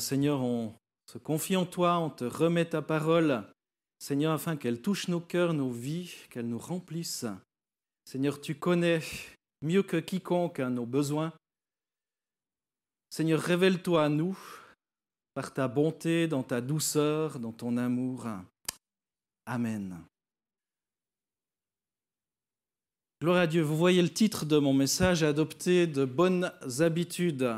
Seigneur, on se confie en toi, on te remet ta parole, Seigneur, afin qu'elle touche nos cœurs, nos vies, qu'elle nous remplisse. Seigneur, tu connais mieux que quiconque nos besoins. Seigneur, révèle-toi à nous par ta bonté, dans ta douceur, dans ton amour. Amen. Gloire à Dieu. Vous voyez le titre de mon message, adopter de bonnes habitudes.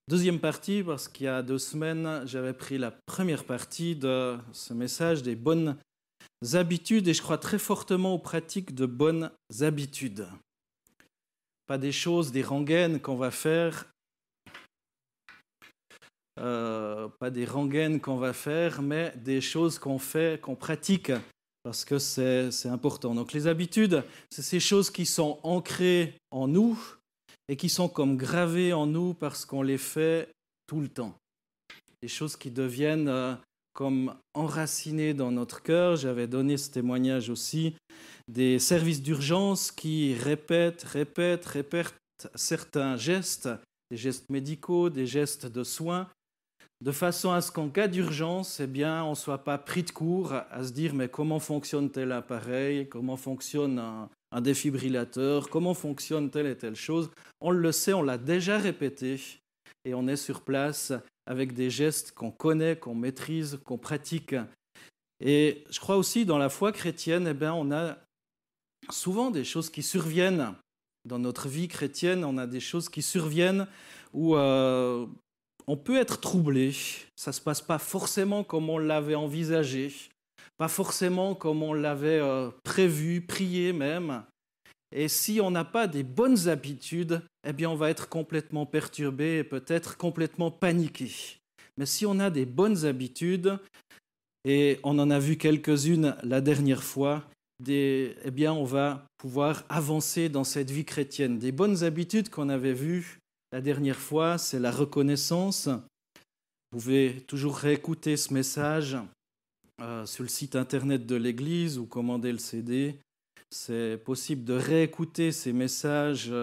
Deuxième partie, parce qu'il y a 2 semaines, j'avais pris la première partie de ce message des bonnes habitudes et je crois très fortement aux pratiques de bonnes habitudes. Pas des choses, des rengaines qu'on va faire, mais des choses qu'on fait, qu'on pratique, parce que c'est important. Donc les habitudes, c'est ces choses qui sont ancrées en nous et qui sont comme gravées en nous parce qu'on les fait tout le temps. Des choses qui deviennent comme enracinées dans notre cœur. J'avais donné ce témoignage aussi des services d'urgence qui répètent certains gestes, des gestes médicaux, des gestes de soins, de façon à ce qu'en cas d'urgence, on ne soit pas pris de court à se dire mais comment fonctionne tel appareil, comment fonctionne un défibrillateur, comment fonctionne telle et telle chose. On le sait, on l'a déjà répété et on est sur place avec des gestes qu'on connaît, qu'on maîtrise, qu'on pratique. Et je crois aussi dans la foi chrétienne, on a souvent des choses qui surviennent dans notre vie chrétienne, on a des choses qui surviennent où on peut être troublé, ça ne se passe pas forcément comme on l'avait envisagé, pas forcément comme on l'avait prévu, prié même. Et si on n'a pas des bonnes habitudes, on va être complètement perturbé et peut-être complètement paniqué. Mais si on a des bonnes habitudes, et on en a vu quelques-unes la dernière fois, on va pouvoir avancer dans cette vie chrétienne. Des bonnes habitudes qu'on avait vues la dernière fois, c'est la reconnaissance. Vous pouvez toujours réécouter ce message sur le site internet de l'Église ou commander le CD. C'est possible de réécouter ces messages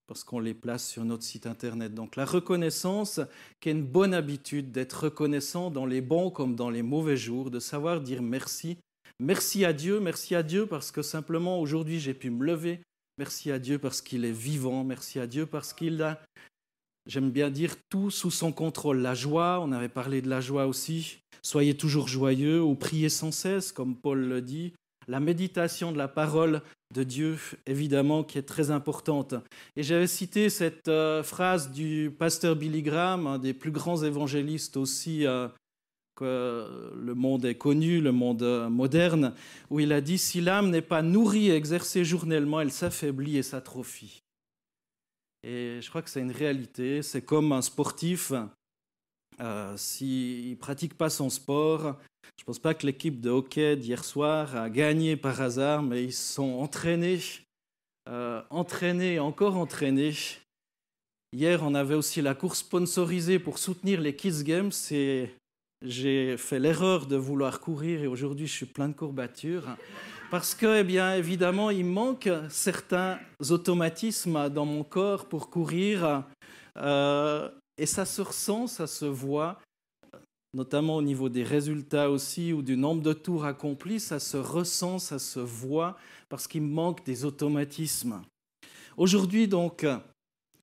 parce qu'on les place sur notre site internet. Donc la reconnaissance, qui est une bonne habitude d'être reconnaissant dans les bons comme dans les mauvais jours, de savoir dire merci. Merci à Dieu parce que simplement aujourd'hui j'ai pu me lever. Merci à Dieu parce qu'il est vivant. Merci à Dieu parce qu'il a, j'aime bien dire, tout sous son contrôle. La joie, on avait parlé de la joie aussi. Soyez toujours joyeux ou priez sans cesse, comme Paul le dit. La méditation de la parole de Dieu, évidemment, qui est très importante. Et j'avais cité cette phrase du pasteur Billy Graham, un des plus grands évangélistes aussi que le monde est connu, le monde moderne, où il a dit « Si l'âme n'est pas nourrie et exercée journellement, elle s'affaiblit et s'atrophie. » Et je crois que c'est une réalité. C'est comme un sportif, s'il ne pratique pas son sport. Je ne pense pas que l'équipe de hockey d'hier soir a gagné par hasard, mais ils se sont entraînés, encore entraînés. Hier, on avait aussi la course sponsorisée pour soutenir les Kids Games et j'ai fait l'erreur de vouloir courir et aujourd'hui, je suis plein de courbatures. Parce que, évidemment, il manque certains automatismes dans mon corps pour courir et ça se ressent, ça se voit, notamment au niveau des résultats aussi ou du nombre de tours accomplis, ça se ressent, ça se voit parce qu'il manque des automatismes. Aujourd'hui, donc,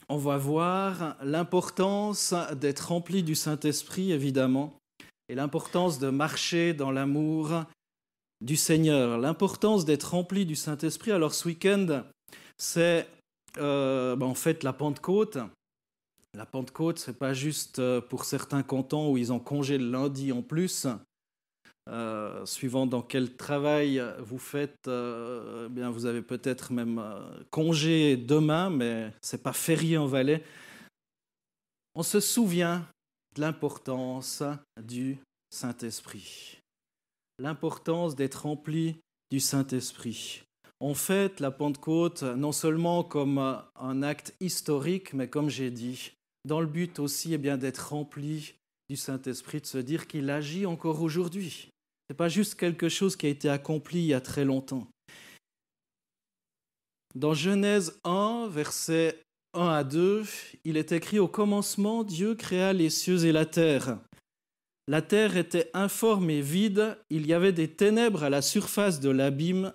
on va voir l'importance d'être rempli du Saint-Esprit, évidemment, et l'importance de marcher dans l'amour du Seigneur, l'importance d'être rempli du Saint-Esprit. Alors ce week-end, c'est en fait la Pentecôte. La Pentecôte, ce n'est pas juste pour certains cantons où ils ont congé le lundi en plus. Suivant dans quel travail vous faites, vous avez peut-être même congé demain, mais ce n'est pas férié en Valais. On se souvient de l'importance du Saint-Esprit. L'importance d'être rempli du Saint-Esprit. On fête la Pentecôte non seulement comme un acte historique, mais comme j'ai dit, dans le but aussi d'être rempli du Saint-Esprit, de se dire qu'il agit encore aujourd'hui. Ce n'est pas juste quelque chose qui a été accompli il y a très longtemps. Dans Genèse 1, verset 1 à 2, il est écrit « Au commencement, Dieu créa les cieux et la terre. La terre était informe et vide, il y avait des ténèbres à la surface de l'abîme,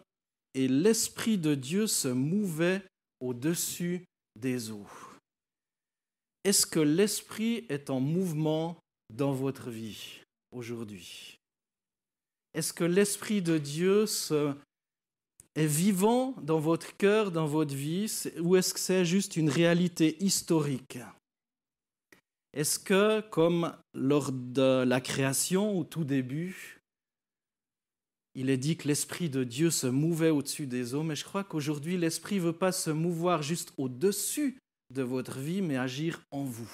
et l'Esprit de Dieu se mouvait au-dessus des eaux. » Est-ce que l'Esprit est en mouvement dans votre vie aujourd'hui? Est-ce que l'Esprit de Dieu est vivant dans votre cœur, dans votre vie, ou est-ce que c'est juste une réalité historique? Est-ce que, comme lors de la création, au tout début, il est dit que l'Esprit de Dieu se mouvait au-dessus des eaux, mais je crois qu'aujourd'hui, l'Esprit ne veut pas se mouvoir juste au-dessus de votre vie, mais agir en vous.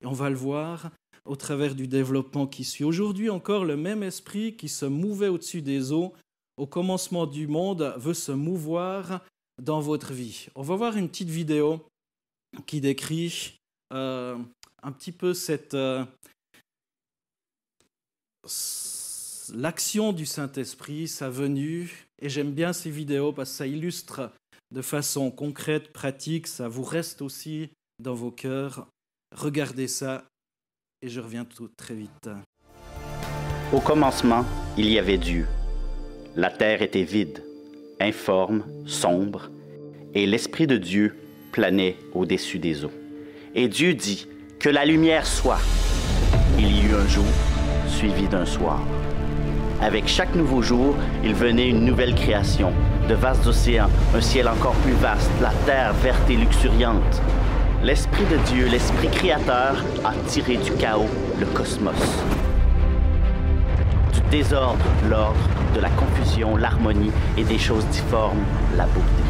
Et on va le voir au travers du développement qui suit. Aujourd'hui encore, le même Esprit qui se mouvait au-dessus des eaux, au commencement du monde, veut se mouvoir dans votre vie. On va voir une petite vidéo qui décrit un petit peu l'action du Saint-Esprit, sa venue. Et j'aime bien ces vidéos parce que ça illustre de façon concrète, pratique, ça vous reste aussi dans vos cœurs. Regardez ça et je reviens très vite. Au commencement, il y avait Dieu. La terre était vide, informe, sombre, et l'Esprit de Dieu planait au-dessus des eaux. Et Dieu dit, « Que la lumière soit. » Il y eut un jour, suivi d'un soir. Avec chaque nouveau jour, il venait une nouvelle création, de vastes océans, un ciel encore plus vaste, la terre verte et luxuriante. L'Esprit de Dieu, l'Esprit créateur, a tiré du chaos le cosmos. Du désordre, l'ordre, de la confusion, l'harmonie et des choses difformes, la beauté.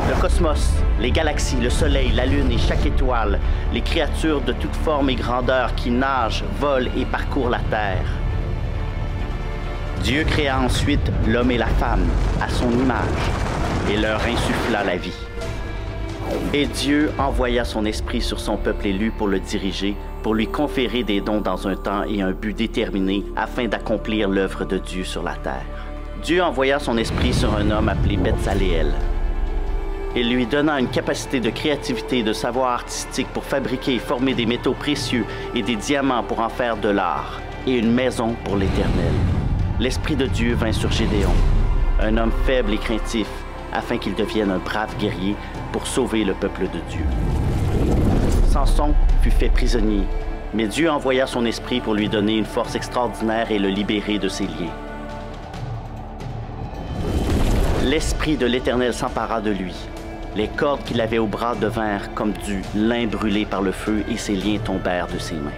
Le cosmos, les galaxies, le soleil, la lune et chaque étoile, les créatures de toute forme et grandeur qui nagent, volent et parcourent la terre. Dieu créa ensuite l'homme et la femme à son image et leur insuffla la vie. Et Dieu envoya son esprit sur son peuple élu pour le diriger, pour lui conférer des dons dans un temps et un but déterminé afin d'accomplir l'œuvre de Dieu sur la terre. Dieu envoya son esprit sur un homme appelé Betsaléel. Il lui donna une capacité de créativité et de savoir artistique pour fabriquer et former des métaux précieux et des diamants pour en faire de l'art, et une maison pour l'Éternel. L'Esprit de Dieu vint sur Gédéon, un homme faible et craintif, afin qu'il devienne un brave guerrier pour sauver le peuple de Dieu. Samson fut fait prisonnier, mais Dieu envoya son esprit pour lui donner une force extraordinaire et le libérer de ses liens. L'Esprit de l'Éternel s'empara de lui. Les cordes qu'il avait au bras devinrent comme du lin brûlé par le feu et ses liens tombèrent de ses mains.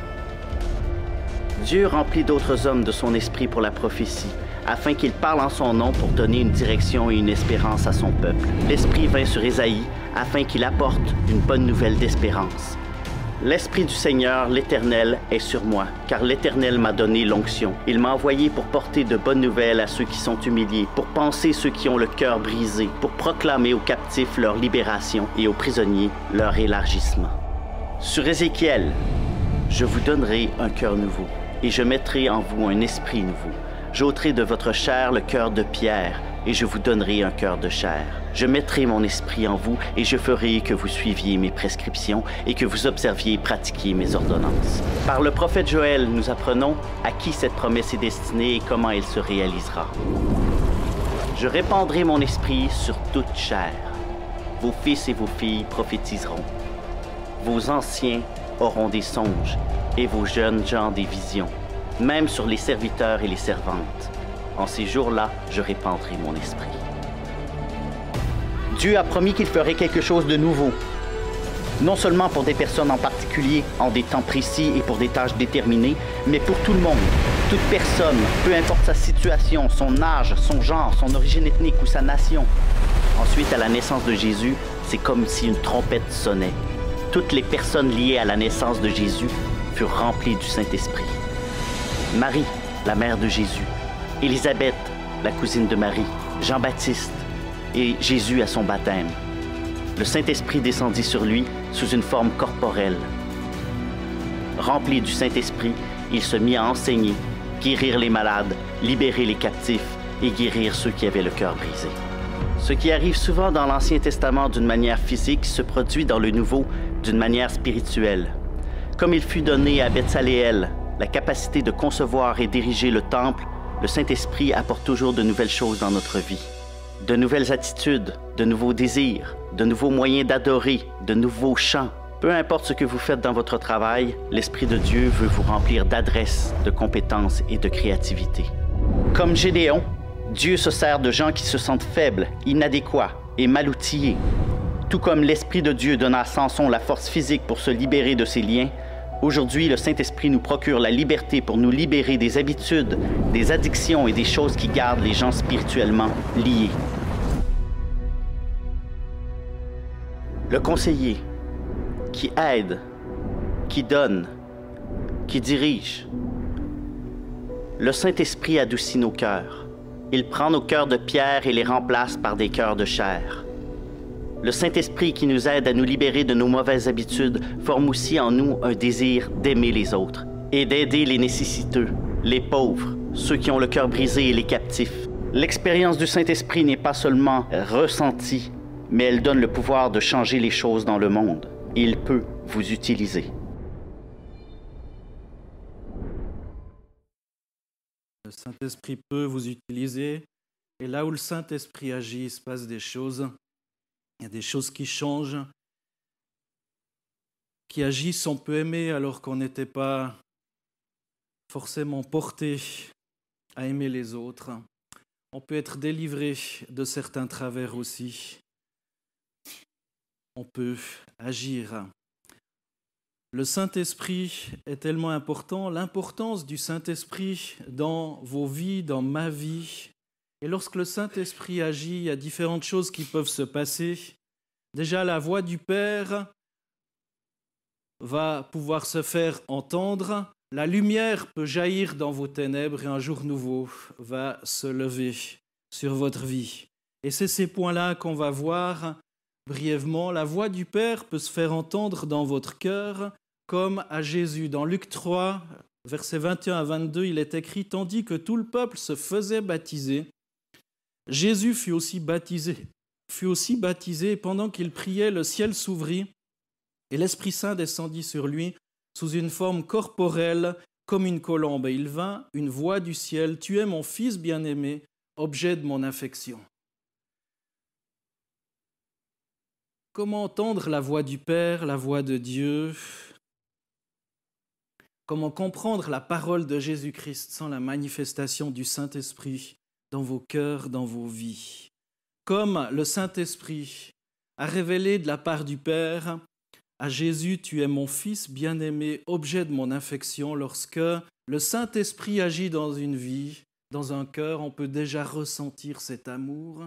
Dieu remplit d'autres hommes de son esprit pour la prophétie, afin qu'il parle en son nom pour donner une direction et une espérance à son peuple. L'Esprit vint sur Ésaïe, afin qu'il apporte une bonne nouvelle d'espérance. L'Esprit du Seigneur, l'Éternel, est sur moi, car l'Éternel m'a donné l'onction. Il m'a envoyé pour porter de bonnes nouvelles à ceux qui sont humiliés, pour panser ceux qui ont le cœur brisé, pour proclamer aux captifs leur libération et aux prisonniers leur élargissement. Sur Ézéchiel, je vous donnerai un cœur nouveau, et je mettrai en vous un esprit nouveau. J'ôterai de votre chair le cœur de pierre, et je vous donnerai un cœur de chair. Je mettrai mon esprit en vous, et je ferai que vous suiviez mes prescriptions, et que vous observiez et pratiquiez mes ordonnances. Par le prophète Joël, nous apprenons à qui cette promesse est destinée et comment elle se réalisera. Je répandrai mon esprit sur toute chair. Vos fils et vos filles prophétiseront. Vos anciens auront des songes, et vos jeunes gens des visions, même sur les serviteurs et les servantes. En ces jours-là, je répandrai mon esprit. Dieu a promis qu'il ferait quelque chose de nouveau. Non seulement pour des personnes en particulier, en des temps précis et pour des tâches déterminées, mais pour tout le monde. Toute personne, peu importe sa situation, son âge, son genre, son origine ethnique ou sa nation. Ensuite, à la naissance de Jésus, c'est comme si une trompette sonnait. Toutes les personnes liées à la naissance de Jésus furent remplies du Saint-Esprit. Marie, la mère de Jésus, Élisabeth, la cousine de Marie, Jean-Baptiste et Jésus à son baptême. Le Saint-Esprit descendit sur lui sous une forme corporelle. Rempli du Saint-Esprit, il se mit à enseigner, guérir les malades, libérer les captifs et guérir ceux qui avaient le cœur brisé. Ce qui arrive souvent dans l'Ancien Testament d'une manière physique se produit dans le Nouveau d'une manière spirituelle. Comme il fut donné à Betsaléel la capacité de concevoir et diriger le temple, le Saint-Esprit apporte toujours de nouvelles choses dans notre vie. De nouvelles attitudes, de nouveaux désirs, de nouveaux moyens d'adorer, de nouveaux chants. Peu importe ce que vous faites dans votre travail, l'Esprit de Dieu veut vous remplir d'adresse, de compétences et de créativité. Comme Gédéon, Dieu se sert de gens qui se sentent faibles, inadéquats et mal outillés. Tout comme l'Esprit de Dieu donna à Samson la force physique pour se libérer de ses liens, aujourd'hui, le Saint-Esprit nous procure la liberté pour nous libérer des habitudes, des addictions et des choses qui gardent les gens spirituellement liés. Le conseiller, qui aide, qui donne, qui dirige. Le Saint-Esprit adoucit nos cœurs. Il prend nos cœurs de pierre et les remplace par des cœurs de chair. Le Saint-Esprit qui nous aide à nous libérer de nos mauvaises habitudes forme aussi en nous un désir d'aimer les autres et d'aider les nécessiteux, les pauvres, ceux qui ont le cœur brisé et les captifs. L'expérience du Saint-Esprit n'est pas seulement ressentie, mais elle donne le pouvoir de changer les choses dans le monde. Il peut vous utiliser. Le Saint-Esprit peut vous utiliser. Et là où le Saint-Esprit agit, il se passe des choses. Il y a des choses qui changent, qui agissent. On peut aimer alors qu'on n'était pas forcément porté à aimer les autres. On peut être délivré de certains travers aussi. On peut agir. Le Saint-Esprit est tellement important, l'importance du Saint-Esprit dans vos vies, dans ma vie. Et lorsque le Saint-Esprit agit, il y a différentes choses qui peuvent se passer. Déjà, la voix du Père va pouvoir se faire entendre. La lumière peut jaillir dans vos ténèbres et un jour nouveau va se lever sur votre vie. Et c'est ces points-là qu'on va voir brièvement. La voix du Père peut se faire entendre dans votre cœur comme à Jésus. Dans Luc 3, versets 21 à 22, il est écrit « Tandis que tout le peuple se faisait baptiser, Jésus fut aussi baptisé. Et pendant qu'il priait, le ciel s'ouvrit et l'Esprit Saint descendit sur lui sous une forme corporelle comme une colombe. Et il vint une voix du ciel « Tu es mon Fils bien-aimé, objet de mon affection. » Comment entendre la voix du Père, la voix de Dieu? Comment comprendre la parole de Jésus-Christ sans la manifestation du Saint-Esprit dans vos cœurs, dans vos vies? Comme le Saint-Esprit a révélé de la part du Père à Jésus, tu es mon Fils bien-aimé, objet de mon affection. Lorsque le Saint-Esprit agit dans une vie, dans un cœur, on peut déjà ressentir cet amour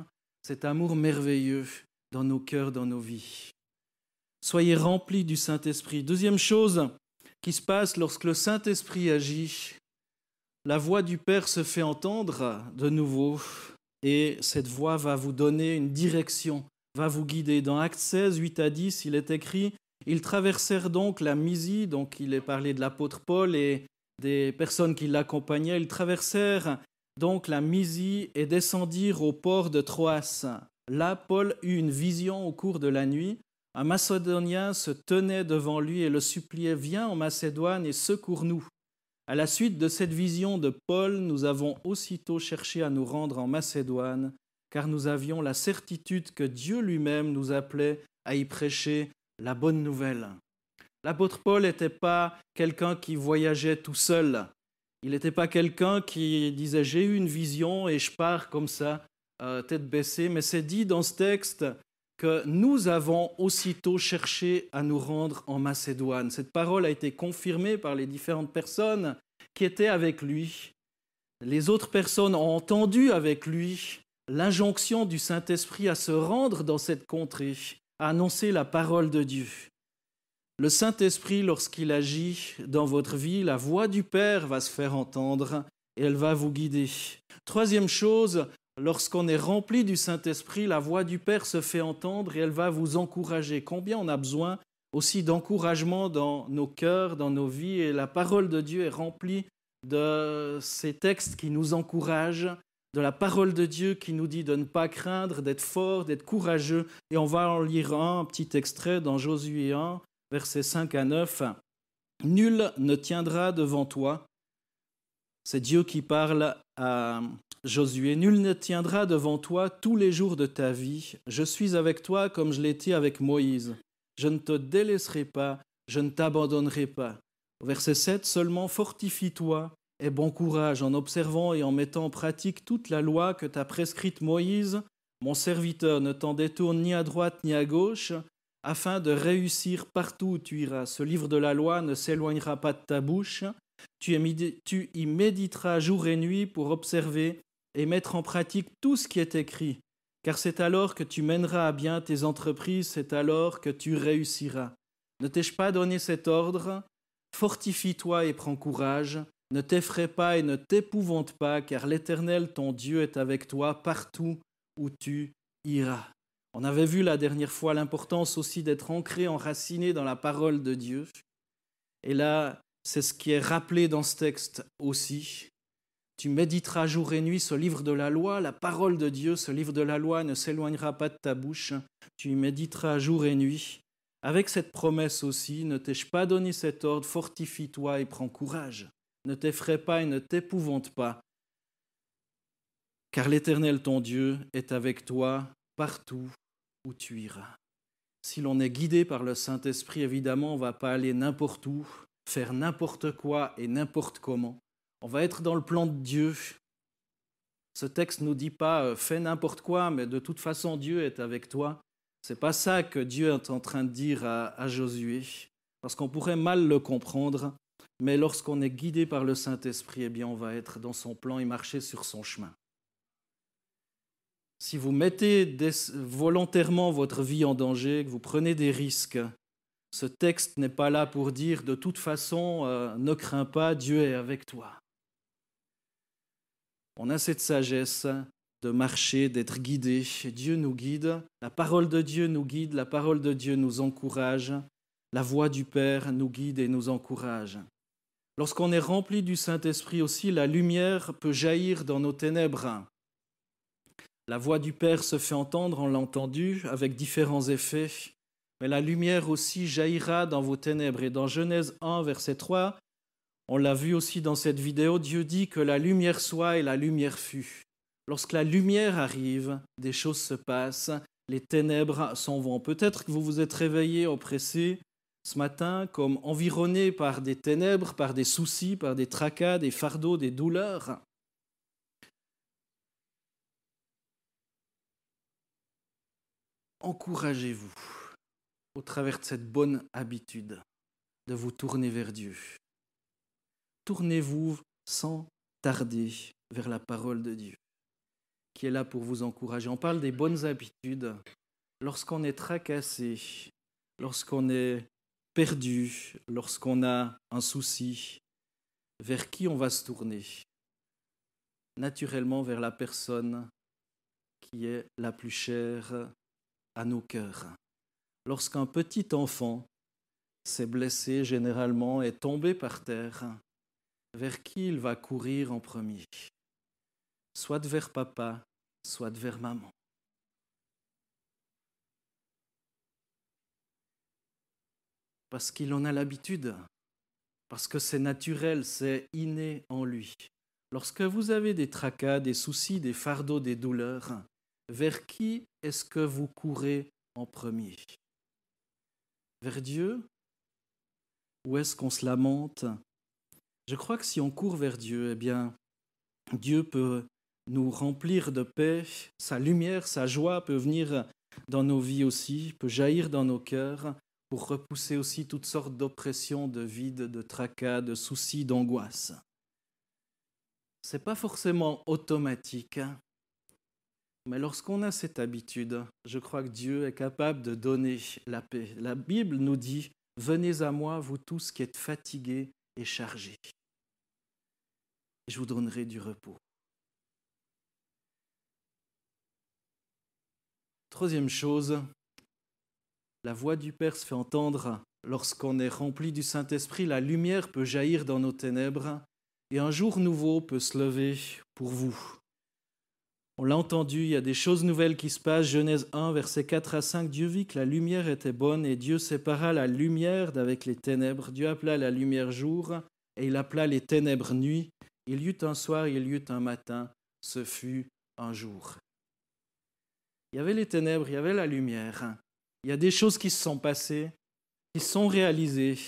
merveilleux dans nos cœurs, dans nos vies. Soyez remplis du Saint-Esprit. Deuxième chose qui se passe lorsque le Saint-Esprit agit, la voix du Père se fait entendre de nouveau et cette voix va vous donner une direction, va vous guider. Dans Actes 16, 8 à 10, il est écrit « Ils traversèrent donc la Mysie », donc il est parlé de l'apôtre Paul et des personnes qui l'accompagnaient. Ils traversèrent donc la Mysie et descendirent au port de Troas. Là, Paul eut une vision au cours de la nuit. Un Macédonien se tenait devant lui et le suppliait « Viens en Macédoine et secours-nous ». À la suite de cette vision de Paul, nous avons aussitôt cherché à nous rendre en Macédoine, car nous avions la certitude que Dieu lui-même nous appelait à y prêcher la bonne nouvelle. L'apôtre Paul n'était pas quelqu'un qui voyageait tout seul. Il n'était pas quelqu'un qui disait « J'ai eu une vision et je pars comme ça, tête baissée », mais c'est dit dans ce texte que nous avons aussitôt cherché à nous rendre en Macédoine. Cette parole a été confirmée par les différentes personnes qui étaient avec lui. Les autres personnes ont entendu avec lui l'injonction du Saint-Esprit à se rendre dans cette contrée, à annoncer la parole de Dieu. Le Saint-Esprit, lorsqu'il agit dans votre vie, la voix du Père va se faire entendre et elle va vous guider. Troisième chose, lorsqu'on est rempli du Saint-Esprit, la voix du Père se fait entendre et elle va vous encourager. Combien on a besoin aussi d'encouragement dans nos cœurs, dans nos vies, et la parole de Dieu est remplie de ces textes qui nous encouragent, de la parole de Dieu qui nous dit de ne pas craindre, d'être fort, d'être courageux. Et on va en lire un petit extrait dans Josué 1, versets 5 à 9. « Nul ne tiendra devant toi. » C'est Dieu qui parle à Josué. « Nul ne tiendra devant toi tous les jours de ta vie. Je suis avec toi comme je l'étais avec Moïse. Je ne te délaisserai pas, je ne t'abandonnerai pas. » Au verset 7, « Seulement fortifie-toi et bon courage en observant et en mettant en pratique toute la loi que t'a prescrite Moïse, mon serviteur. Ne t'en détourne ni à droite ni à gauche, afin de réussir partout où tu iras. Ce livre de la loi ne s'éloignera pas de ta bouche. Tu y méditeras jour et nuit pour observer et mettre en pratique tout ce qui est écrit. Car c'est alors que tu mèneras à bien tes entreprises, c'est alors que tu réussiras. Ne t'ai-je pas donné cet ordre ? Fortifie-toi et prends courage. Ne t'effraie pas et ne t'épouvante pas, car l'Éternel, ton Dieu, est avec toi partout où tu iras. » On avait vu la dernière fois l'importance aussi d'être ancré, enraciné dans la parole de Dieu. Et là, c'est ce qui est rappelé dans ce texte aussi. Tu méditeras jour et nuit ce livre de la loi, la parole de Dieu, ce livre de la loi ne s'éloignera pas de ta bouche. Tu y méditeras jour et nuit. Avec cette promesse aussi, ne t'ai-je pas donné cet ordre, fortifie-toi et prends courage. Ne t'effraie pas et ne t'épouvante pas, car l'Éternel ton Dieu est avec toi partout où tu iras. Si l'on est guidé par le Saint-Esprit, évidemment, on ne va pas aller n'importe où, faire n'importe quoi et n'importe comment. On va être dans le plan de Dieu. Ce texte ne nous dit pas « fais n'importe quoi, mais de toute façon Dieu est avec toi ». Ce n'est pas ça que Dieu est en train de dire à Josué, parce qu'on pourrait mal le comprendre. Mais lorsqu'on est guidé par le Saint-Esprit, eh bien, on va être dans son plan et marcher sur son chemin. Si vous mettez volontairement votre vie en danger, que vous prenez des risques, ce texte n'est pas là pour dire de toute façon, ne crains pas, Dieu est avec toi. On a cette sagesse de marcher, d'être guidé. Dieu nous guide, la parole de Dieu nous guide, la parole de Dieu nous encourage, la voix du Père nous guide et nous encourage. Lorsqu'on est rempli du Saint-Esprit aussi, la lumière peut jaillir dans nos ténèbres. La voix du Père se fait entendre, on l'a entendu, avec différents effets, mais la lumière aussi jaillira dans vos ténèbres. Et dans Genèse 1, verset 3, on l'a vu aussi dans cette vidéo, Dieu dit que la lumière soit et la lumière fut. Lorsque la lumière arrive, des choses se passent, les ténèbres s'en vont. Peut-être que vous vous êtes réveillé, oppressé, ce matin, comme environné par des ténèbres, par des soucis, par des tracas, des fardeaux, des douleurs. Encouragez-vous, au travers de cette bonne habitude, de vous tourner vers Dieu. Tournez-vous sans tarder vers la parole de Dieu, qui est là pour vous encourager. On parle des bonnes habitudes. Lorsqu'on est tracassé, lorsqu'on est perdu, lorsqu'on a un souci, vers qui on va se tourner? Naturellement vers la personne qui est la plus chère à nos cœurs. Lorsqu'un petit enfant s'est blessé, généralement est tombé par terre, vers qui il va courir en premier? Soit vers papa, soit vers maman. Parce qu'il en a l'habitude, parce que c'est naturel, c'est inné en lui. Lorsque vous avez des tracas, des soucis, des fardeaux, des douleurs, vers qui est-ce que vous courez en premier? Vers Dieu? Ou est-ce qu'on se lamente? Je crois que si on court vers Dieu, eh bien, Dieu peut nous remplir de paix, sa lumière, sa joie peut venir dans nos vies aussi, peut jaillir dans nos cœurs, pour repousser aussi toutes sortes d'oppressions, de vide, de tracas, de soucis, d'angoisse. Ce n'est pas forcément automatique, mais lorsqu'on a cette habitude, je crois que Dieu est capable de donner la paix. La Bible nous dit « Venez à moi, vous tous qui êtes fatigués et chargés, et je vous donnerai du repos. » Troisième chose, la voix du Père se fait entendre lorsqu'on est rempli du Saint-Esprit. La lumière peut jaillir dans nos ténèbres et un jour nouveau peut se lever pour vous. On l'a entendu, il y a des choses nouvelles qui se passent. Genèse 1, versets 4 à 5. Dieu vit que la lumière était bonne et Dieu sépara la lumière d'avec les ténèbres. Dieu appela la lumière jour et il appela les ténèbres nuit. Il y eut un soir, il y eut un matin, ce fut un jour. Il y avait les ténèbres, il y avait la lumière. Il y a des choses qui se sont passées, qui se sont réalisées,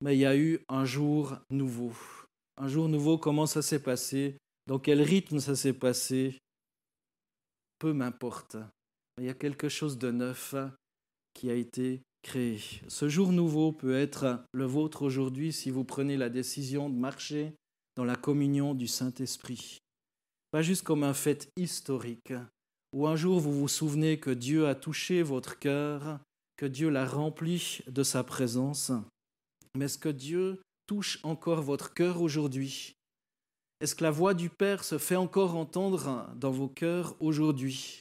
mais il y a eu un jour nouveau. Un jour nouveau, comment ça s'est passé? Dans quel rythme ça s'est passé? Peu m'importe. Il y a quelque chose de neuf qui a été créé. Ce jour nouveau peut être le vôtre aujourd'hui si vous prenez la décision de marcher dans la communion du Saint-Esprit. Pas juste comme un fait historique, où un jour vous vous souvenez que Dieu a touché votre cœur, que Dieu l'a rempli de sa présence, mais est-ce que Dieu touche encore votre cœur aujourd'hui? Est-ce que la voix du Père se fait encore entendre dans vos cœurs aujourd'hui?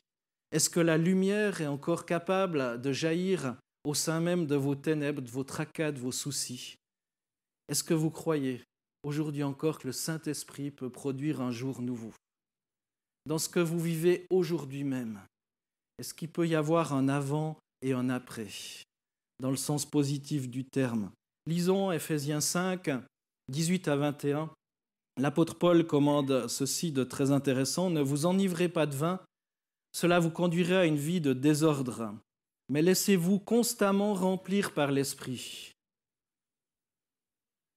Est-ce que la lumière est encore capable de jaillir au sein même de vos ténèbres, de vos tracas, de vos soucis? Est-ce que vous croyez aujourd'hui encore que le Saint-Esprit peut produire un jour nouveau? Dans ce que vous vivez aujourd'hui même, est-ce qu'il peut y avoir un avant et un après, dans le sens positif du terme? Lisons Ephésiens 5, 18 à 21. L'apôtre Paul commande ceci de très intéressant: « Ne vous enivrez pas de vin, cela vous conduirait à une vie de désordre, mais laissez-vous constamment remplir par l'Esprit. »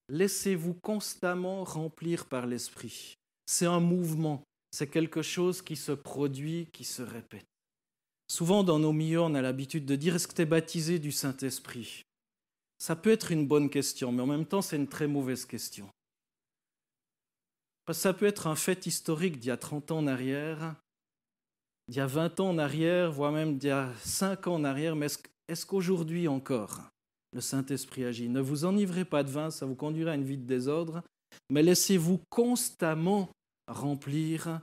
Laissez-vous constamment remplir par l'Esprit. C'est un mouvement, c'est quelque chose qui se produit, qui se répète. Souvent dans nos milieux, on a l'habitude de dire: est-ce que tu es baptisé du Saint-Esprit? Ça peut être une bonne question, mais en même temps, c'est une très mauvaise question. Parce que ça peut être un fait historique d'il y a 30 ans en arrière, d'il y a 20 ans en arrière, voire même d'il y a 5 ans en arrière, mais est-ce qu'aujourd'hui encore, le Saint-Esprit agit? Ne vous enivrez pas de vin, ça vous conduira à une vie de désordre, mais laissez-vous constamment remplir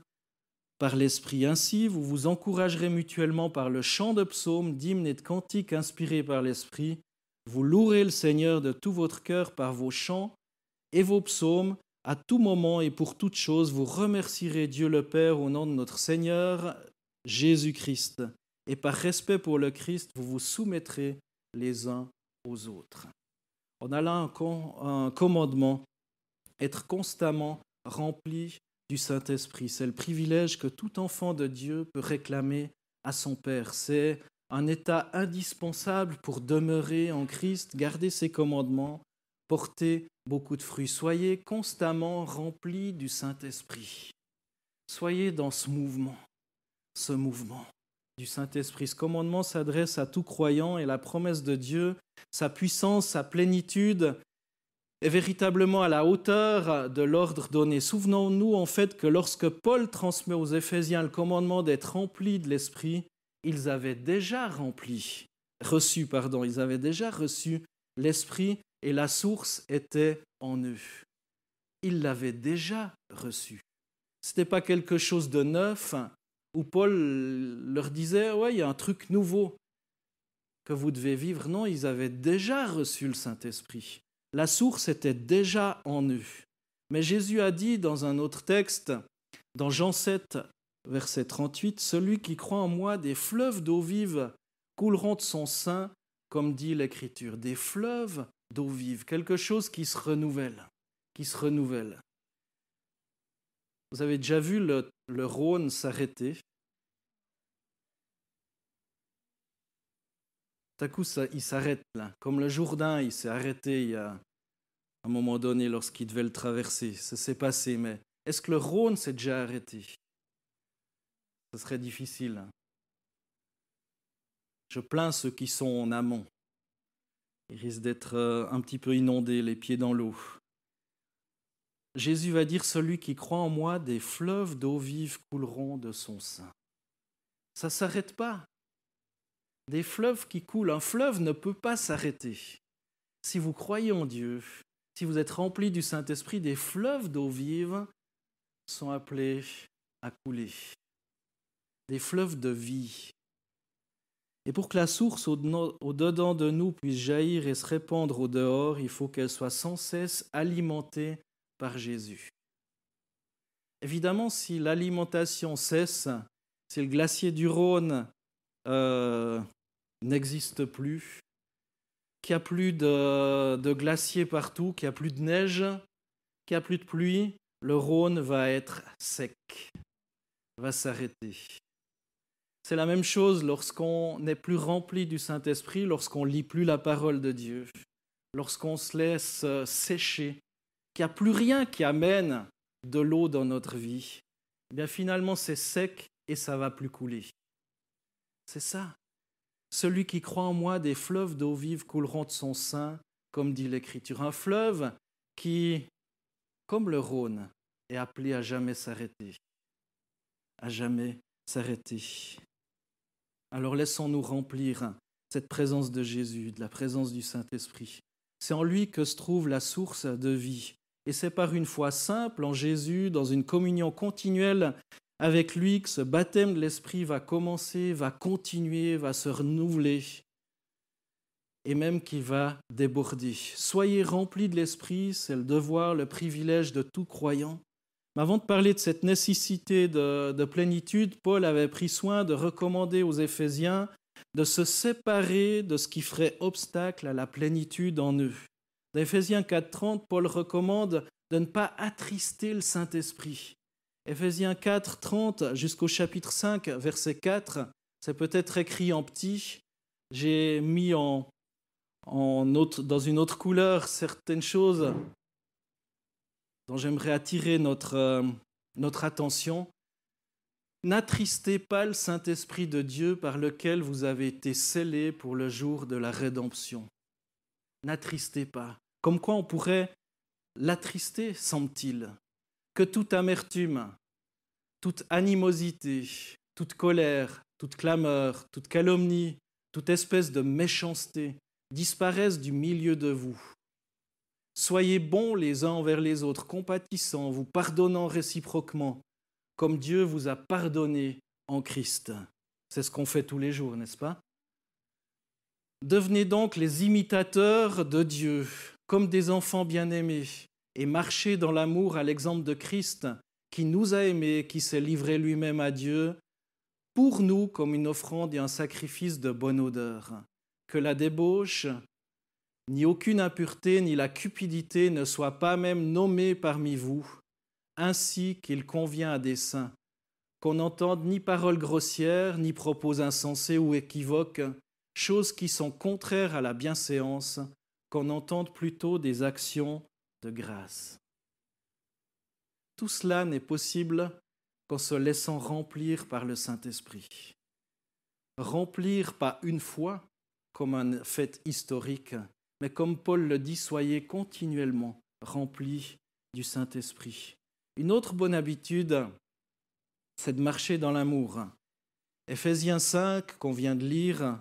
par l'Esprit. Ainsi, vous vous encouragerez mutuellement par le chant de psaumes, d'hymnes et de cantiques inspirés par l'Esprit. Vous louerez le Seigneur de tout votre cœur par vos chants et vos psaumes. À tout moment et pour toute chose, vous remercierez Dieu le Père au nom de notre Seigneur Jésus-Christ. Et par respect pour le Christ, vous vous soumettrez les uns aux autres. On a là un commandement, être constamment rempli du Saint-Esprit. C'est le privilège que tout enfant de Dieu peut réclamer à son Père. C'est un état indispensable pour demeurer en Christ, garder ses commandements, porter beaucoup de fruits. Soyez constamment remplis du Saint-Esprit. Soyez dans ce mouvement du Saint-Esprit. Ce commandement s'adresse à tout croyant et la promesse de Dieu, sa puissance, sa plénitude est véritablement à la hauteur de l'ordre donné. Souvenons-nous en fait que lorsque Paul transmet aux Éphésiens le commandement d'être remplis de l'Esprit, ils avaient déjà reçu l'Esprit et la source était en eux. Ils l'avaient déjà reçu. Ce n'était pas quelque chose de neuf où Paul leur disait « ouais, il y a un truc nouveau que vous devez vivre ». Non, ils avaient déjà reçu le Saint-Esprit. La source était déjà en eux. Mais Jésus a dit dans un autre texte, dans Jean 7, verset 38, « Celui qui croit en moi, des fleuves d'eau vive couleront de son sein, comme dit l'Écriture. » Des fleuves d'eau vive, quelque chose qui se renouvelle. Vous avez déjà vu le Rhône s'arrêter? Tout à coup, il s'arrête là. Comme le Jourdain, il s'est arrêté il y a un moment donné lorsqu'il devait le traverser. Ça s'est passé, mais est-ce que le Rhône s'est déjà arrêté? Ce serait difficile. Je plains ceux qui sont en amont. Ils risquent d'être un petit peu inondés, les pieds dans l'eau. Jésus va dire « Celui qui croit en moi, des fleuves d'eau vive couleront de son sein. » Ça ne s'arrête pas. Des fleuves qui coulent. Un fleuve ne peut pas s'arrêter. Si vous croyez en Dieu, si vous êtes remplis du Saint-Esprit, des fleuves d'eau vive sont appelés à couler. Des fleuves de vie. Et pour que la source au-dedans de nous puisse jaillir et se répandre au dehors, il faut qu'elle soit sans cesse alimentée par Jésus. Évidemment, si l'alimentation cesse, si le glacier du Rhône n'existe plus, qu'il n'y a plus de glaciers partout, qu'il n'y a plus de neige, qu'il n'y a plus de pluie, le Rhône va être sec, va s'arrêter. C'est la même chose lorsqu'on n'est plus rempli du Saint-Esprit, lorsqu'on ne lit plus la parole de Dieu, lorsqu'on se laisse sécher, qu'il n'y a plus rien qui amène de l'eau dans notre vie. Eh bien finalement c'est sec et ça ne va plus couler. C'est ça. Celui qui croit en moi, des fleuves d'eau vive couleront de son sein, comme dit l'Écriture. Un fleuve qui, comme le Rhône, est appelé à jamais s'arrêter. À jamais s'arrêter. Alors laissons-nous remplir cette présence de Jésus, de la présence du Saint-Esprit. C'est en lui que se trouve la source de vie. Et c'est par une foi simple en Jésus, dans une communion continuelle avec lui, que ce baptême de l'Esprit va commencer, va continuer, va se renouveler et même qu'il va déborder. Soyez remplis de l'Esprit, c'est le devoir, le privilège de tout croyant. Mais avant de parler de cette nécessité de plénitude, Paul avait pris soin de recommander aux Éphésiens de se séparer de ce qui ferait obstacle à la plénitude en eux. Dans Éphésiens 4,30, Paul recommande de ne pas attrister le Saint-Esprit. Éphésiens 4,30 jusqu'au chapitre 5, verset 4, c'est peut-être écrit en petit. J'ai mis dans une autre couleur certaines choses dont j'aimerais attirer notre attention. N'attristez pas le Saint-Esprit de Dieu par lequel vous avez été scellés pour le jour de la rédemption. N'attristez pas. Comme quoi on pourrait l'attrister, semble-t-il. Que toute amertume, toute animosité, toute colère, toute clameur, toute calomnie, toute espèce de méchanceté disparaissent du milieu de vous. Soyez bons les uns envers les autres, compatissants, vous pardonnant réciproquement, comme Dieu vous a pardonné en Christ. C'est ce qu'on fait tous les jours, n'est-ce pas? Devenez donc les imitateurs de Dieu, comme des enfants bien-aimés, et marchez dans l'amour à l'exemple de Christ, qui nous a aimés, qui s'est livré lui-même à Dieu, pour nous comme une offrande et un sacrifice de bonne odeur. Que la débauche, ni aucune impureté, ni la cupidité ne soient pas même nommées parmi vous, ainsi qu'il convient à des saints, qu'on n'entende ni paroles grossières, ni propos insensés ou équivoques, choses qui sont contraires à la bienséance, qu'on entende plutôt des actions de grâce. Tout cela n'est possible qu'en se laissant remplir par le Saint-Esprit. Remplir pas une fois, comme un fait historique, mais comme Paul le dit, soyez continuellement remplis du Saint-Esprit. Une autre bonne habitude, c'est de marcher dans l'amour. Éphésiens 5, qu'on vient de lire,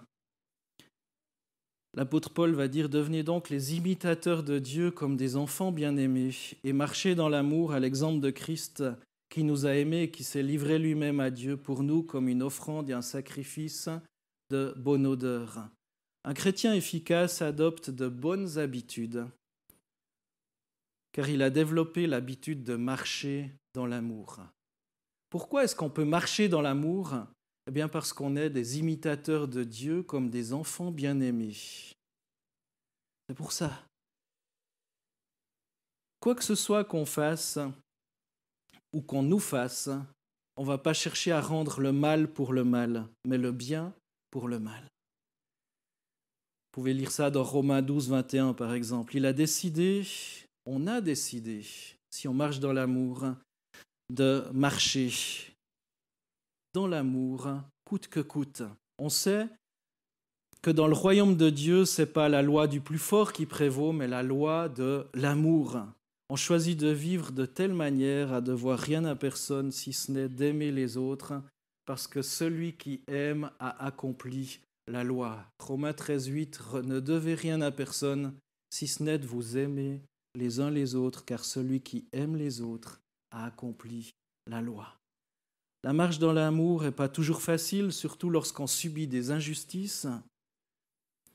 l'apôtre Paul va dire « Devenez donc les imitateurs de Dieu comme des enfants bien-aimés et marchez dans l'amour à l'exemple de Christ qui nous a aimés et qui s'est livré lui-même à Dieu pour nous comme une offrande et un sacrifice de bonne odeur. » Un chrétien efficace adopte de bonnes habitudes car il a développé l'habitude de marcher dans l'amour. Pourquoi est-ce qu'on peut marcher dans l'amour ? Eh bien parce qu'on est des imitateurs de Dieu comme des enfants bien-aimés. C'est pour ça. Quoi que ce soit qu'on fasse ou qu'on nous fasse, on ne va pas chercher à rendre le mal pour le mal, mais le bien pour le mal. Vous pouvez lire ça dans Romains 12, 21 par exemple. On a décidé, si on marche dans l'amour, de marcher dans l'amour, coûte que coûte. On sait que dans le royaume de Dieu, ce n'est pas la loi du plus fort qui prévaut, mais la loi de l'amour. On choisit de vivre de telle manière à devoir rien à personne, si ce n'est d'aimer les autres, parce que celui qui aime a accompli la loi. Romains 13, 8, ne devez rien à personne, si ce n'est de vous aimer les uns les autres, car celui qui aime les autres a accompli la loi. La marche dans l'amour n'est pas toujours facile, surtout lorsqu'on subit des injustices.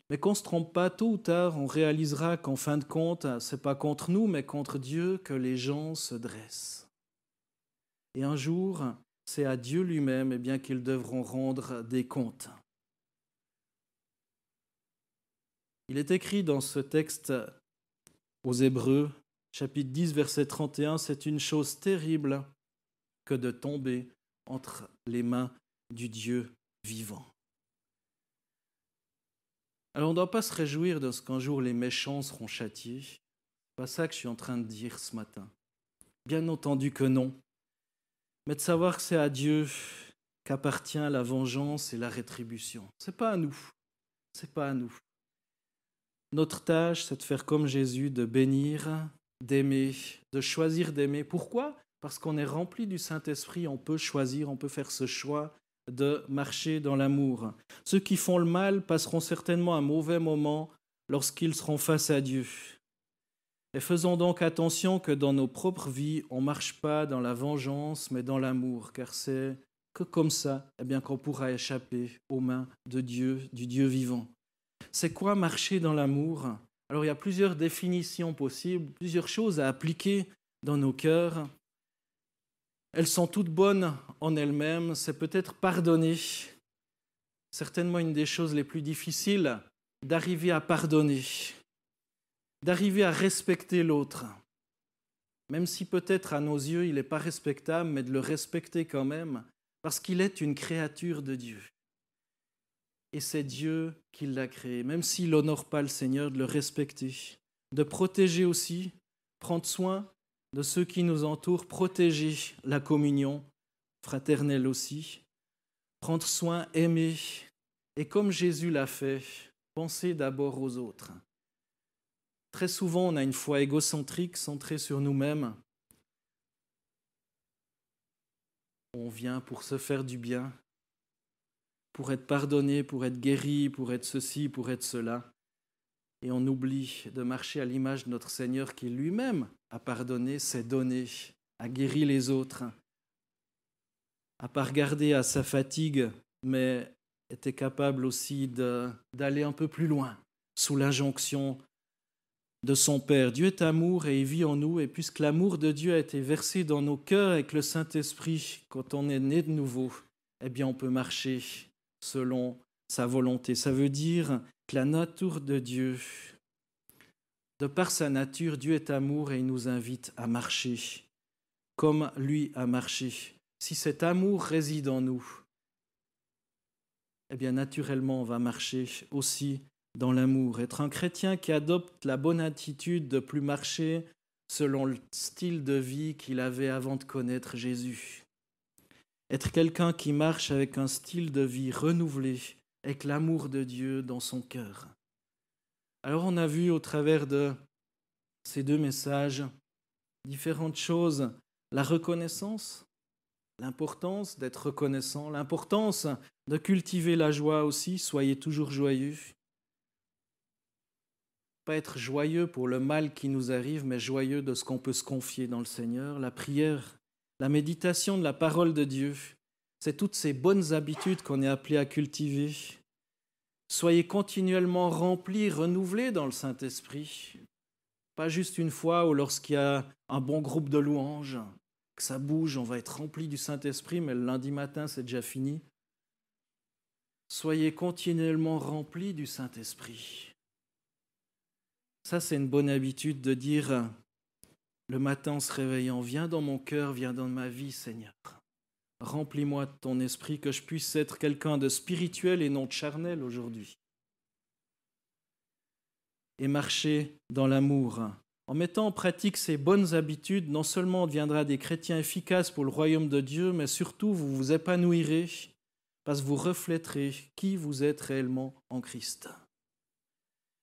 Mais qu'on ne se trompe pas, tôt ou tard, on réalisera qu'en fin de compte, ce n'est pas contre nous, mais contre Dieu que les gens se dressent. Et un jour, c'est à Dieu lui-même qu'ils devront rendre des comptes. Il est écrit dans ce texte aux Hébreux, chapitre 10, verset 31, « C'est une chose terrible que de tomber entre les mains du Dieu vivant. » Alors on ne doit pas se réjouir de ce qu'un jour les méchants seront châtiés. Ce n'est pas ça que je suis en train de dire ce matin. Bien entendu que non. Mais de savoir que c'est à Dieu qu'appartient la vengeance et la rétribution. Ce n'est pas à nous. C'est pas à nous. Notre tâche, c'est de faire comme Jésus, de bénir, d'aimer, de choisir d'aimer. Pourquoi ? Parce qu'on est rempli du Saint-Esprit, on peut choisir, on peut faire ce choix de marcher dans l'amour. Ceux qui font le mal passeront certainement un mauvais moment lorsqu'ils seront face à Dieu. Et faisons donc attention que dans nos propres vies, on ne marche pas dans la vengeance, mais dans l'amour, car c'est que comme ça qu'on pourra échapper aux mains de Dieu, du Dieu vivant. C'est quoi marcher dans l'amour ? Alors il y a plusieurs définitions possibles, plusieurs choses à appliquer dans nos cœurs. Elles sont toutes bonnes en elles-mêmes, c'est peut-être pardonner. Certainement une des choses les plus difficiles, d'arriver à pardonner, d'arriver à respecter l'autre. Même si peut-être à nos yeux il n'est pas respectable, mais de le respecter quand même, parce qu'il est une créature de Dieu. Et c'est Dieu qui l'a créé, même s'il n'honore pas le Seigneur, de le respecter, de protéger aussi, prendre soin de ceux qui nous entourent, protéger la communion fraternelle aussi, prendre soin, aimer, et comme Jésus l'a fait, penser d'abord aux autres. Très souvent, on a une foi égocentrique, centrée sur nous-mêmes. On vient pour se faire du bien, pour être pardonné, pour être guéri, pour être ceci, pour être cela. Et on oublie de marcher à l'image de notre Seigneur qui lui-même a pardonné, s'est donné, a guéri les autres, n'a pas regardé à sa fatigue, mais était capable aussi d'aller un peu plus loin, sous l'injonction de son Père. Dieu est amour et il vit en nous, et puisque l'amour de Dieu a été versé dans nos cœurs avec le Saint-Esprit, quand on est né de nouveau, on peut marcher selon sa volonté. Ça veut dire que la nature de Dieu, de par sa nature, Dieu est amour et il nous invite à marcher comme lui a marché. Si cet amour réside en nous, naturellement on va marcher aussi dans l'amour. Être un chrétien qui adopte la bonne attitude de ne plus marcher selon le style de vie qu'il avait avant de connaître Jésus. Être quelqu'un qui marche avec un style de vie renouvelé, avec l'amour de Dieu dans son cœur. Alors on a vu au travers de ces deux messages différentes choses. La reconnaissance, l'importance d'être reconnaissant, l'importance de cultiver la joie aussi, soyez toujours joyeux. Pas être joyeux pour le mal qui nous arrive, mais joyeux de ce qu'on peut se confier dans le Seigneur. La prière, la méditation de la parole de Dieu, c'est toutes ces bonnes habitudes qu'on est appelé à cultiver. Soyez continuellement remplis, renouvelés dans le Saint-Esprit. Pas juste une fois ou lorsqu'il y a un bon groupe de louanges, que ça bouge, on va être rempli du Saint-Esprit, mais le lundi matin, c'est déjà fini. Soyez continuellement remplis du Saint-Esprit. Ça, c'est une bonne habitude de dire le matin en se réveillant, viens dans mon cœur, viens dans ma vie, Seigneur. Remplis-moi de ton esprit, que je puisse être quelqu'un de spirituel et non de charnel aujourd'hui. Et marcher dans l'amour. En mettant en pratique ces bonnes habitudes, non seulement on deviendra des chrétiens efficaces pour le royaume de Dieu, mais surtout vous vous épanouirez parce que vous reflèterez qui vous êtes réellement en Christ.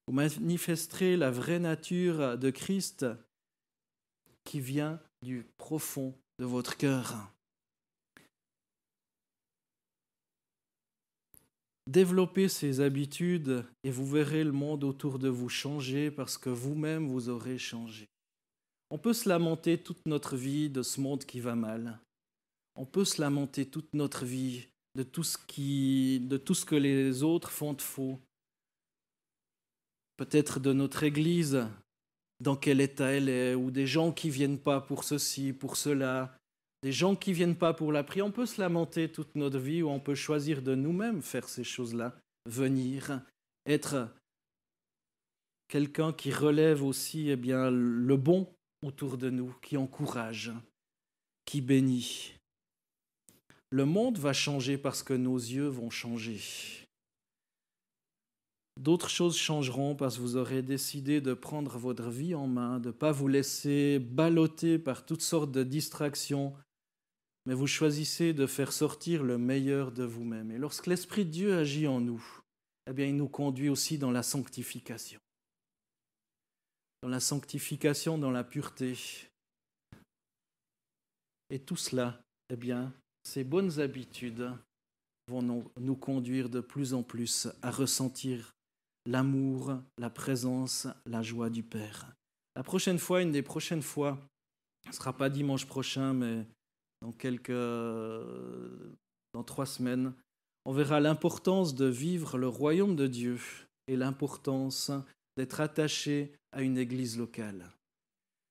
Vous manifesterez la vraie nature de Christ qui vient du profond de votre cœur. Développez ces habitudes et vous verrez le monde autour de vous changer parce que vous-même vous aurez changé. On peut se lamenter toute notre vie de ce monde qui va mal. On peut se lamenter toute notre vie de tout ce que les autres font de faux. Peut-être de notre Église, dans quel état elle est, ou des gens qui ne viennent pas pour ceci, pour cela, des gens qui ne viennent pas pour la prière. On peut se lamenter toute notre vie ou on peut choisir de nous-mêmes faire ces choses-là, venir, être quelqu'un qui relève aussi le bon autour de nous, qui encourage, qui bénit. Le monde va changer parce que nos yeux vont changer. D'autres choses changeront parce que vous aurez décidé de prendre votre vie en main, de ne pas vous laisser balloter par toutes sortes de distractions, mais vous choisissez de faire sortir le meilleur de vous-même. Et lorsque l'Esprit de Dieu agit en nous, il nous conduit aussi dans la sanctification. Dans la sanctification, dans la pureté. Et tout cela, ces bonnes habitudes vont nous conduire de plus en plus à ressentir l'amour, la présence, la joie du Père. La prochaine fois, une des prochaines fois, ce ne sera pas dimanche prochain, mais dans 3 semaines, on verra l'importance de vivre le royaume de Dieu et l'importance d'être attaché à une église locale.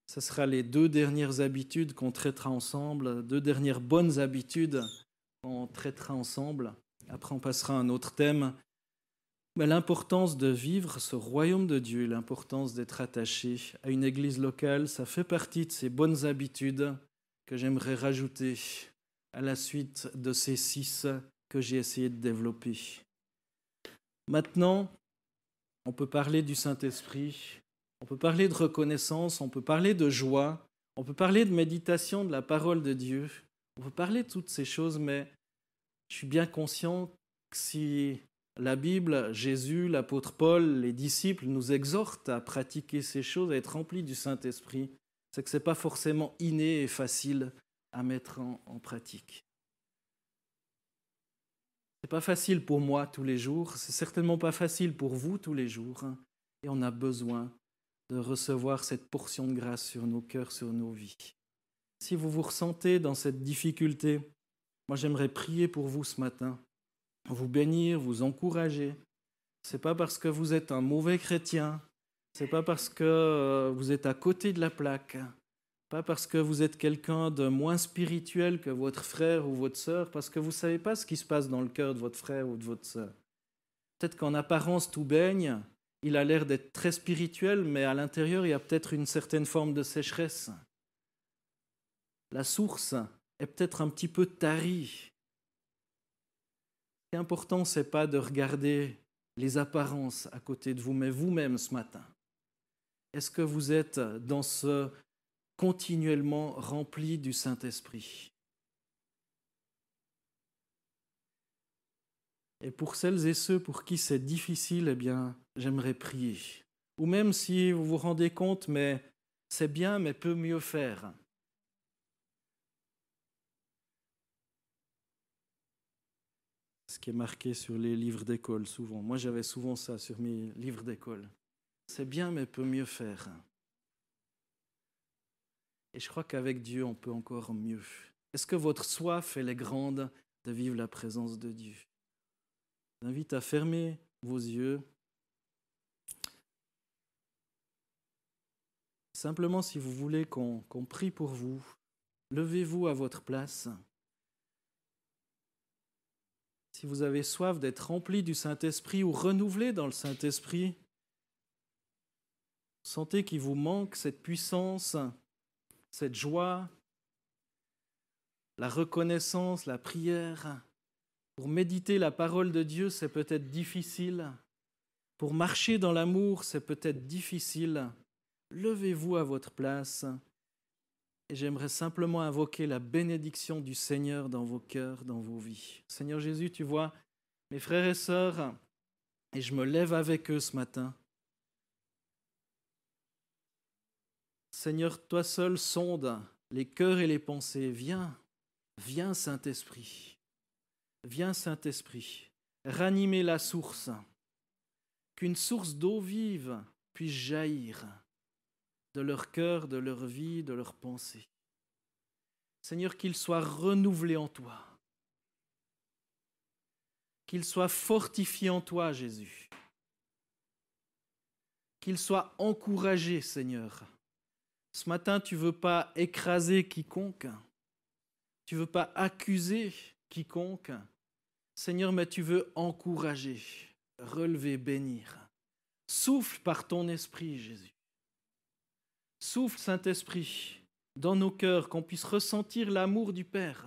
Ce sera les 2 dernières habitudes qu'on traitera ensemble, 2 dernières bonnes habitudes qu'on traitera ensemble. Après, on passera à un autre thème. Mais l'importance de vivre ce royaume de Dieu, l'importance d'être attaché à une église locale, ça fait partie de ces bonnes habitudes que j'aimerais rajouter à la suite de ces 6 que j'ai essayé de développer. Maintenant, on peut parler du Saint-Esprit, on peut parler de reconnaissance, on peut parler de joie, on peut parler de méditation de la parole de Dieu, on peut parler de toutes ces choses, mais je suis bien conscient que si la Bible, Jésus, l'apôtre Paul, les disciples nous exhortent à pratiquer ces choses, à être remplis du Saint-Esprit, c'est que ce n'est pas forcément inné et facile à mettre en pratique. Ce n'est pas facile pour moi tous les jours, c'est certainement pas facile pour vous tous les jours, et on a besoin de recevoir cette portion de grâce sur nos cœurs, sur nos vies. Si vous vous ressentez dans cette difficulté, moi j'aimerais prier pour vous ce matin, vous bénir, vous encourager. Ce n'est pas parce que vous êtes un mauvais chrétien, ce n'est pas parce que vous êtes à côté de la plaque, pas parce que vous êtes quelqu'un de moins spirituel que votre frère ou votre sœur, parce que vous ne savez pas ce qui se passe dans le cœur de votre frère ou de votre sœur. Peut-être qu'en apparence tout baigne, il a l'air d'être très spirituel, mais à l'intérieur il y a peut-être une certaine forme de sécheresse. La source est peut-être un petit peu tarie. Ce qui est important, ce n'est pas de regarder les apparences à côté de vous, mais vous-même ce matin. Est-ce que vous êtes dans ce continuellement rempli du Saint-Esprit? Et pour celles et ceux pour qui c'est difficile, j'aimerais prier. Ou même si vous vous rendez compte, mais c'est bien, mais peut mieux faire. Ce qui est marqué sur les livres d'école souvent. Moi, j'avais souvent ça sur mes livres d'école. C'est bien, mais peut mieux faire. Et je crois qu'avec Dieu, on peut encore mieux. Est-ce que votre soif, elle est grande de vivre la présence de Dieu? Je vous invite à fermer vos yeux. Simplement, si vous voulez qu'on prie pour vous, levez-vous à votre place. Si vous avez soif d'être rempli du Saint-Esprit ou renouvelé dans le Saint-Esprit, sentez qu'il vous manque cette puissance, cette joie, la reconnaissance, la prière. Pour méditer la parole de Dieu, c'est peut-être difficile. Pour marcher dans l'amour, c'est peut-être difficile. Levez-vous à votre place. Et j'aimerais simplement invoquer la bénédiction du Seigneur dans vos cœurs, dans vos vies. Seigneur Jésus, tu vois mes frères et sœurs, et je me lève avec eux ce matin. Seigneur, toi seul sonde les cœurs et les pensées. Viens Saint-Esprit. Viens Saint-Esprit, ranimer la source, qu'une source d'eau vive puisse jaillir de leur cœur, de leur vie, de leurs pensées. Seigneur, qu'ils soient renouvelés en toi, qu'ils soient fortifiés en toi, Jésus, qu'ils soient encouragés, Seigneur. Ce matin, tu ne veux pas écraser quiconque, Tu ne veux pas accuser quiconque. Seigneur, mais tu veux encourager, relever, bénir. Souffle par ton esprit, Jésus. Souffle, Saint-Esprit, dans nos cœurs, qu'on puisse ressentir l'amour du Père.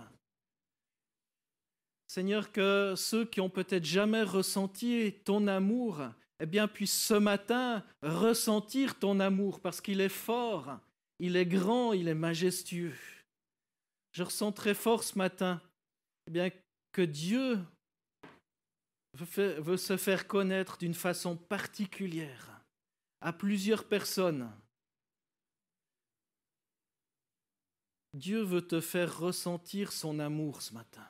Seigneur, que ceux qui ont peut-être jamais ressenti ton amour, eh bien, puissent ce matin ressentir ton amour, parce qu'il est fort, il est grand, il est majestueux. Je ressens très fort ce matin, eh bien, que Dieu veut se faire connaître d'une façon particulière à plusieurs personnes. Dieu veut te faire ressentir son amour ce matin.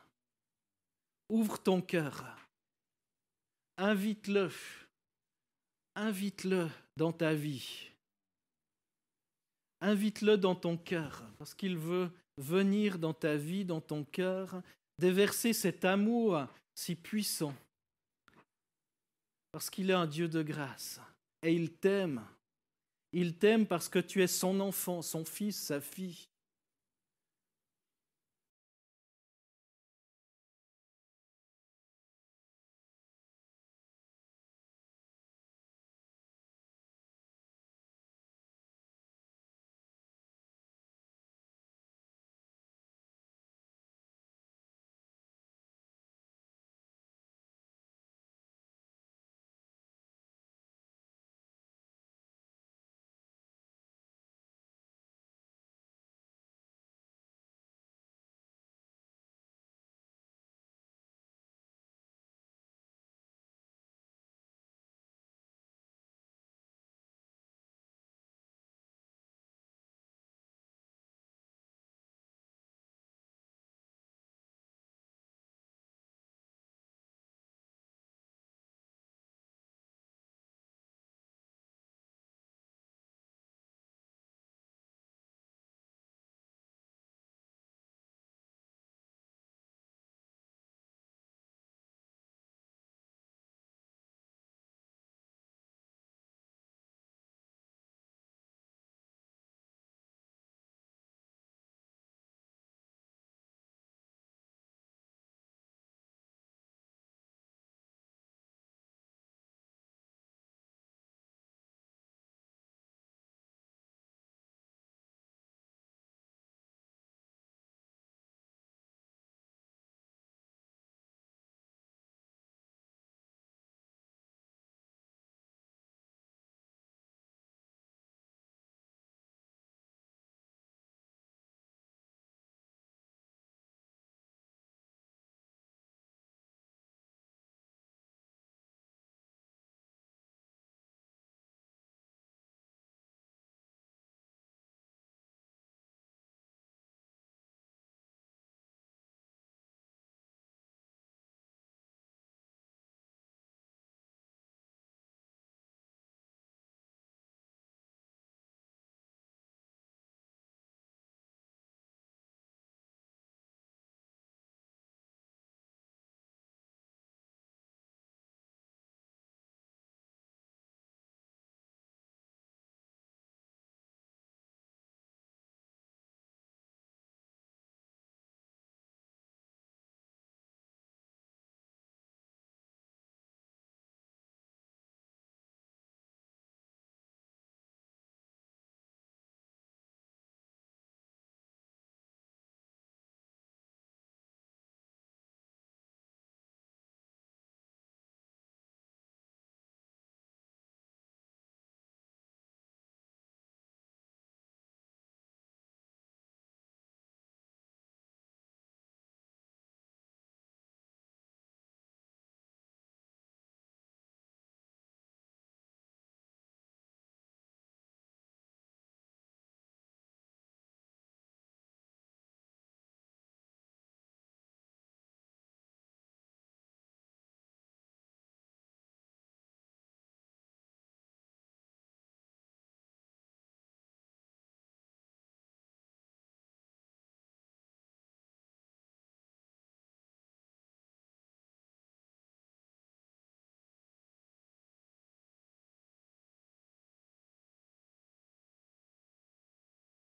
Ouvre ton cœur. Invite-le. Invite-le dans ta vie. Invite-le dans ton cœur, parce qu'il veut venir dans ta vie, dans ton cœur, déverser cet amour si puissant. Parce qu'il est un Dieu de grâce. Et il t'aime. Il t'aime parce que tu es son enfant, son fils, sa fille.